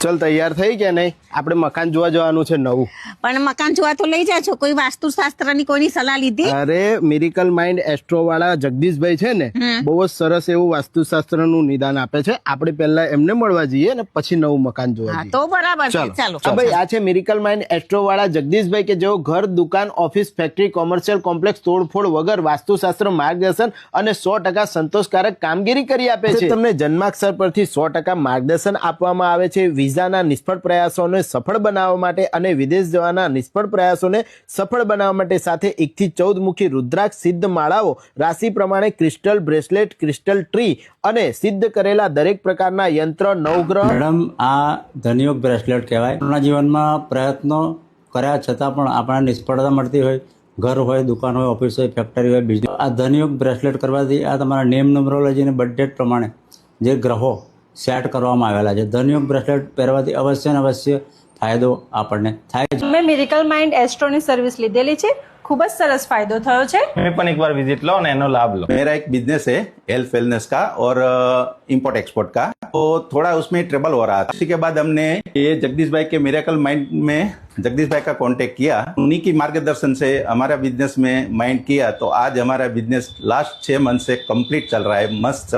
चल तैयार થઈ કે નહીં? આપણે મકાન જોવા જવાનું છે નવું. પણ મકાન જોવા તો લઈ જાજો, કોઈ વાસ્તુશાસ્ત્રની કોઈની સલાહ લીધી? અરે મિરેકલ માઇન્ડ એસ્ટ્રો વાળા જગદીશભાઈ છે ને, બહુ જ સરસ એવું વાસ્તુશાસ્ત્રનું નિદાન આપે છે. આપણે પહેલા એમને મળવા જઈએ ને પછી નવું મકાન જોવા હા જઈએ. તો બરાબર છે, ચાલો. હા ભાઈ, આ છે મિરેકલ માઇન્ડ એસ્ટ્રો વાળા જગદીશભાઈ કે જેઓ ઘર, દુકાન, ઓફિસ, ફેક્ટરી, કોમર્શિયલ કોમ્પ્લેક્સ તોડફોડ વગર વાસ્તુશાસ્ત્ર માર્ગદર્શન અને 100% સંતોષકારક કામગીરી કરી આપે છે. તમને જન્માક્ષર પરથી 100% માર્ગદર્શન આપવામાં આવે છે. વિઝાના નિષ્ફળ પ્રયાસોને સફળ બનાવવા માટે અને વિદેશ જવાના નિષ્ફળ પ્રયાસોને સફળ બનાવવા માટે સાથે 1 થી 14 મુખી રુદ્રાક્ષ સિદ્ધ માળાઓ, રાશિ પ્રમાણે ક્રિસ્ટલ બ્રેસલેટ, ક્રિસ્ટલ ટ્રી અને સિદ્ધ કરેલા દરેક પ્રકારના યંત્ર, નવગ્રહ. મેડમ, આ ધનયોગ બ્રેસલેટ કહેવાય. આપણા જીવનમાં પ્રયત્નો કર્યા છતાં પણ આપણને નિષ્ફળતા મળતી હોય, ઘર હોય, દુકાન હોય, ઓફિસ હોય, ફેક્ટરી હોય, બિઝનેસ. આ ધનયોગ બ્રેસલેટ કરવાથી આ તમારા નેમ, ન્યુમરોલોજી અને બર્થ ડેટ પ્રમાણે જે ગ્રહો સેટ કરવામાં આવેલા છે, ધનયોગ બ્રેસલેટ પહેરવાથી અવશ્ય ને અવશ્ય ફાયદો આપણને થાય છે. મેં મિરેકલ માઇન્ડ એસ્ટ્રોની સર્વિસ લીધેલી છે, खूब सरस फायदो थयो छे। मैं पण एक बार विजिट लो ने एनो लाभ लो। मेरा एक बिजनेस है हेल्थ वेलनेस का और इंपोर्ट एक्सपोर्ट का, तो थोड़ा उसमें ट्रबल हो रहा था। इसी के बाद हमने ये जगदीश भाई के मिरेकल माइंड में जगदीश भाई का कांटेक्ट किया, उन्हीं की मार्गदर्शन से हमारा बिजनेस में माइंड किया, तो आज हमारा बिजनेस लास्ट 6 मंथ से कंप्लीट चल रहा है, मस्त चल